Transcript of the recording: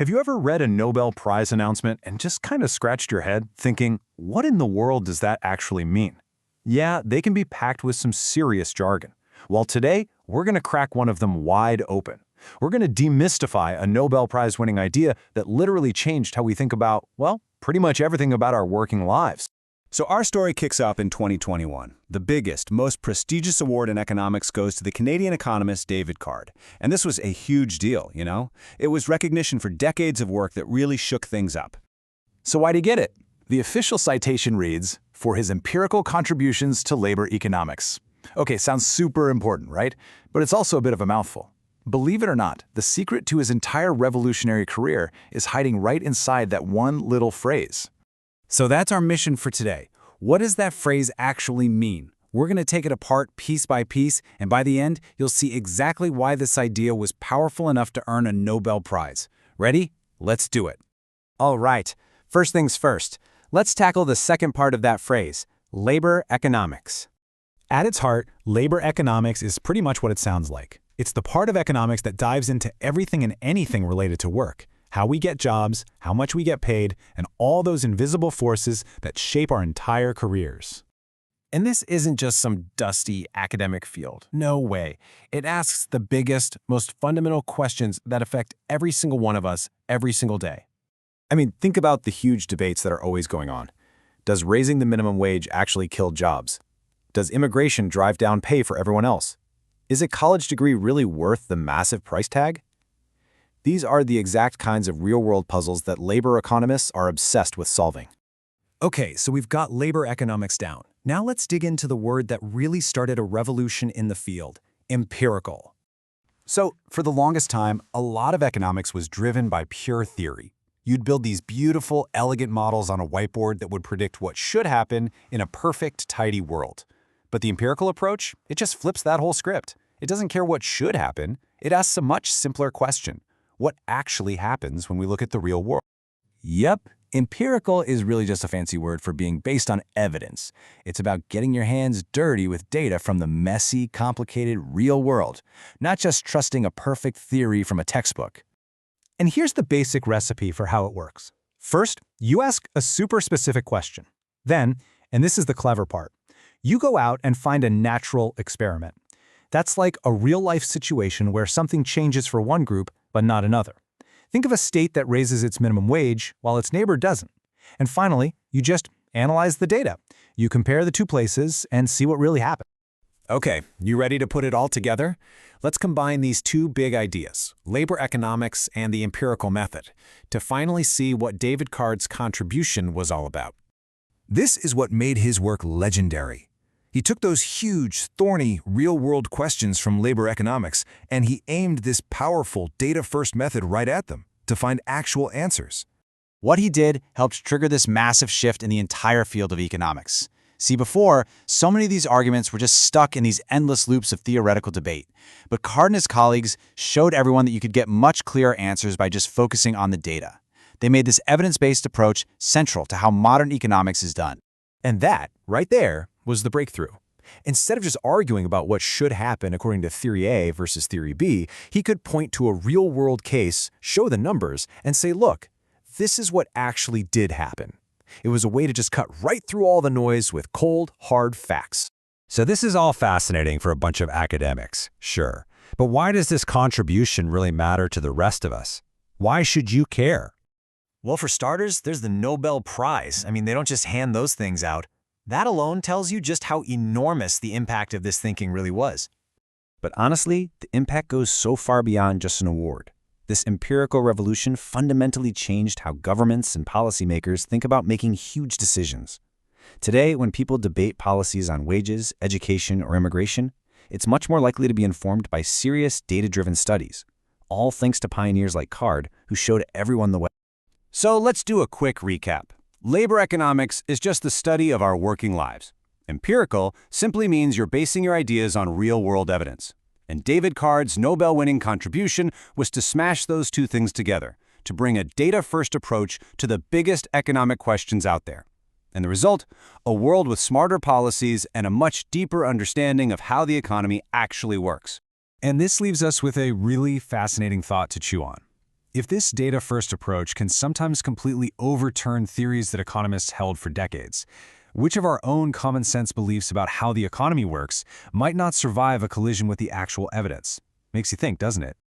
Have you ever read a Nobel Prize announcement and just kind of scratched your head, thinking, what in the world does that actually mean? Yeah, they can be packed with some serious jargon. Well, today, we're going to crack one of them wide open. We're going to demystify a Nobel Prize-winning idea that literally changed how we think about, well, pretty much everything about our working lives. So our story kicks off in 2021. The biggest, most prestigious award in economics goes to the Canadian economist David Card. And this was a huge deal, you know? It was recognition for decades of work that really shook things up. So why'd he get it? The official citation reads, "For his empirical contributions to labor economics." Okay, sounds super important, right? But it's also a bit of a mouthful. Believe it or not, the secret to his entire revolutionary career is hiding right inside that one little phrase. So that's our mission for today. What does that phrase actually mean? We're going to take it apart piece by piece, and by the end, you'll see exactly why this idea was powerful enough to earn a Nobel Prize. Ready? Let's do it. All right, first things first. Let's tackle the second part of that phrase, labor economics. At its heart, labor economics is pretty much what it sounds like. It's the part of economics that dives into everything and anything related to work. How we get jobs, how much we get paid, and all those invisible forces that shape our entire careers. And this isn't just some dusty academic field. No way. It asks the biggest, most fundamental questions that affect every single one of us every single day. I mean, think about the huge debates that are always going on. Does raising the minimum wage actually kill jobs? Does immigration drive down pay for everyone else? Is a college degree really worth the massive price tag? These are the exact kinds of real-world puzzles that labor economists are obsessed with solving. Okay, so we've got labor economics down. Now let's dig into the word that really started a revolution in the field, empirical. So, for the longest time, a lot of economics was driven by pure theory. You'd build these beautiful, elegant models on a whiteboard that would predict what should happen in a perfect, tidy world. But the empirical approach, it just flips that whole script. It doesn't care what should happen. It asks a much simpler question. What actually happens when we look at the real world? Yep, empirical is really just a fancy word for being based on evidence. It's about getting your hands dirty with data from the messy, complicated real world, not just trusting a perfect theory from a textbook. And here's the basic recipe for how it works. First, you ask a super specific question. Then, and this is the clever part, you go out and find a natural experiment. That's like a real-life situation where something changes for one group, but not another. Think of a state that raises its minimum wage while its neighbor doesn't. And finally, you just analyze the data. You compare the two places and see what really happened. Okay, you ready to put it all together? Let's combine these two big ideas, labor economics and the empirical method, to finally see what David Card's contribution was all about. This is what made his work legendary. He took those huge, thorny, real-world questions from labor economics, and he aimed this powerful data-first method right at them to find actual answers. What he did helped trigger this massive shift in the entire field of economics. See, before, so many of these arguments were just stuck in these endless loops of theoretical debate. But Card and his colleagues showed everyone that you could get much clearer answers by just focusing on the data. They made this evidence-based approach central to how modern economics is done. And that, right there, was the breakthrough. Instead of just arguing about what should happen according to Theory A versus Theory B, he could point to a real-world case, show the numbers, and say, look, this is what actually did happen. It was a way to just cut right through all the noise with cold, hard facts. So this is all fascinating for a bunch of academics, sure. But why does this contribution really matter to the rest of us? Why should you care? Well, for starters, there's the Nobel Prize. I mean, they don't just hand those things out. That alone tells you just how enormous the impact of this thinking really was. But honestly, the impact goes so far beyond just an award. This empirical revolution fundamentally changed how governments and policymakers think about making huge decisions. Today, when people debate policies on wages, education, or immigration, it's much more likely to be informed by serious, data-driven studies, all thanks to pioneers like Card, who showed everyone the way. So let's do a quick recap. Labor economics is just the study of our working lives. Empirical simply means you're basing your ideas on real-world evidence. And David Card's Nobel-winning contribution was to smash those two things together, to bring a data-first approach to the biggest economic questions out there. And the result? A world with smarter policies and a much deeper understanding of how the economy actually works. And this leaves us with a really fascinating thought to chew on. If this data-first approach can sometimes completely overturn theories that economists held for decades, which of our own common-sense beliefs about how the economy works might not survive a collision with the actual evidence? Makes you think, doesn't it?